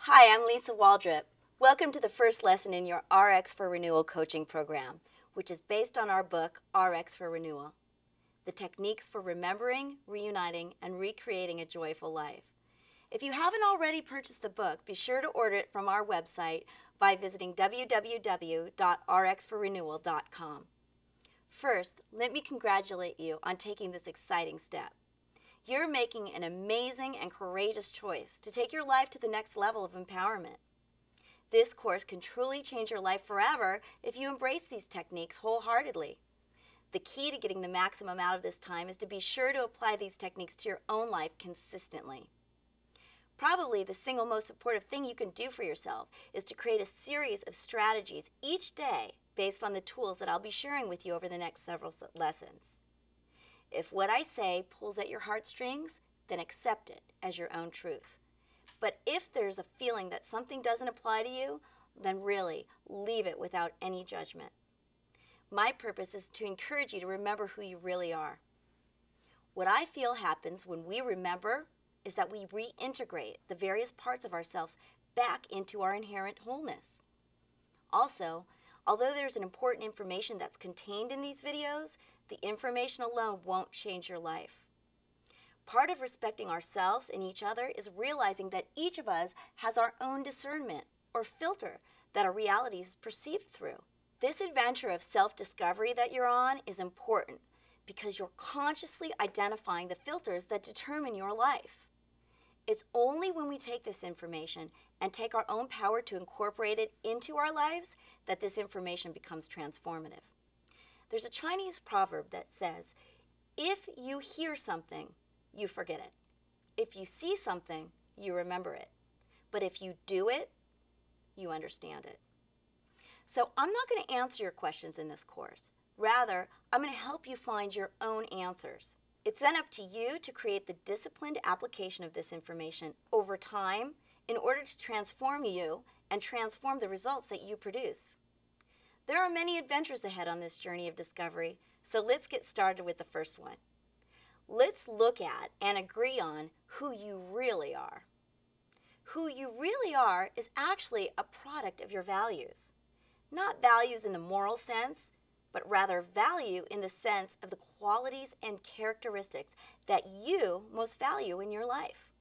Hi, I'm Lisa Waldrep. Welcome to the first lesson in your RX for Renewal coaching program, which is based on our book, RX for Renewal, the techniques for remembering, reuniting, and recreating a joyful life. If you haven't already purchased the book, be sure to order it from our website by visiting www.rxforrenewal.com. First, let me congratulate you on taking this exciting step. You're making an amazing and courageous choice to take your life to the next level of empowerment. This course can truly change your life forever if you embrace these techniques wholeheartedly. The key to getting the maximum out of this time is to be sure to apply these techniques to your own life consistently. Probably the single most supportive thing you can do for yourself is to create a series of strategies each day based on the tools that I'll be sharing with you over the next several lessons. If what I say pulls at your heartstrings, then accept it as your own truth. But if there's a feeling that something doesn't apply to you, then really leave it without any judgment. My purpose is to encourage you to remember who you really are. What I feel happens when we remember is that we reintegrate the various parts of ourselves back into our inherent wholeness. Also, although there's an important information that's contained in these videos, the information alone won't change your life. Part of respecting ourselves and each other is realizing that each of us has our own discernment or filter that our reality is perceived through. This adventure of self-discovery that you're on is important because you're consciously identifying the filters that determine your life. It's only when we take this information and take our own power to incorporate it into our lives that this information becomes transformative. There's a Chinese proverb that says, if you hear something, you forget it. If you see something, you remember it. But if you do it, you understand it. So I'm not going to answer your questions in this course. Rather, I'm going to help you find your own answers. It's then up to you to create the disciplined application of this information over time in order to transform you and transform the results that you produce. There are many adventures ahead on this journey of discovery, so let's get started with the first one. Let's look at and agree on who you really are. Who you really are is actually a product of your values. Not values in the moral sense, but rather value in the sense of the qualities and characteristics that you most value in your life.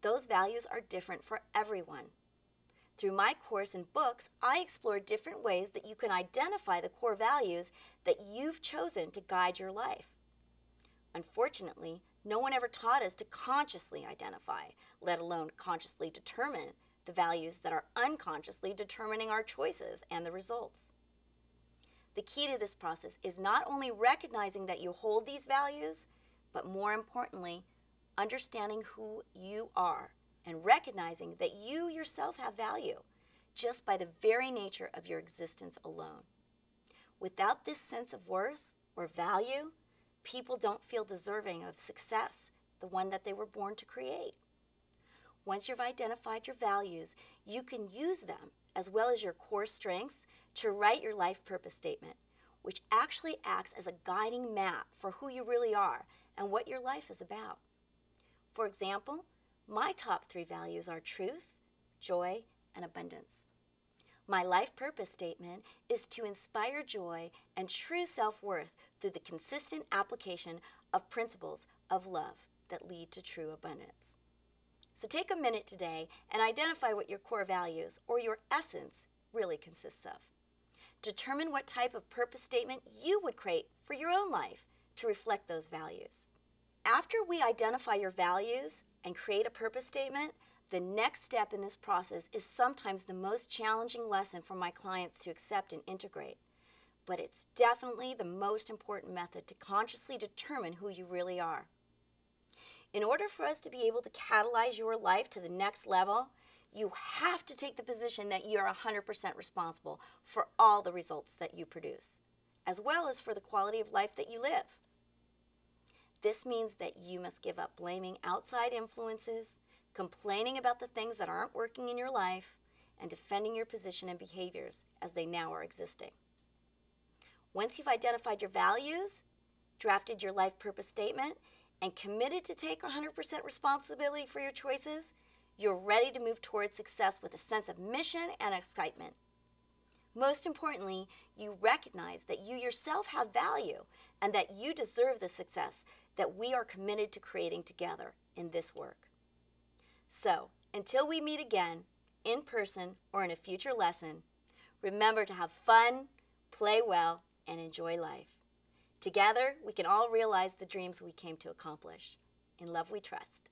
Those values are different for everyone. Through my course and books, I explore different ways that you can identify the core values that you've chosen to guide your life. Unfortunately, no one ever taught us to consciously identify, let alone consciously determine, the values that are unconsciously determining our choices and the results. The key to this process is not only recognizing that you hold these values, but more importantly, understanding who you are and recognizing that you yourself have value just by the very nature of your existence alone. Without this sense of worth or value, people don't feel deserving of success, the one that they were born to create. Once you've identified your values, you can use them as well as your core strengths to write your life purpose statement, which actually acts as a guiding map for who you really are and what your life is about. For example, my top 3 values are truth, joy, and abundance. My life purpose statement is to inspire joy and true self-worth through the consistent application of principles of love that lead to true abundance. So take a minute today and identify what your core values or your essence really consists of. Determine what type of purpose statement you would create for your own life to reflect those values. After we identify your values and create a purpose statement, the next step in this process is sometimes the most challenging lesson for my clients to accept and integrate. But it's definitely the most important method to consciously determine who you really are. In order for us to be able to catalyze your life to the next level, you have to take the position that you're 100% responsible for all the results that you produce, as well as for the quality of life that you live. This means that you must give up blaming outside influences, complaining about the things that aren't working in your life, and defending your position and behaviors as they now are existing. Once you've identified your values, drafted your life purpose statement, and committed to take 100% responsibility for your choices, You're ready to move towards success with a sense of mission and excitement. Most importantly, you recognize that you yourself have value and that you deserve the success that we are committed to creating together in this work. So, until we meet again, in person or in a future lesson, remember to have fun, play well, and enjoy life. Together, we can all realize the dreams we came to accomplish. In love we trust.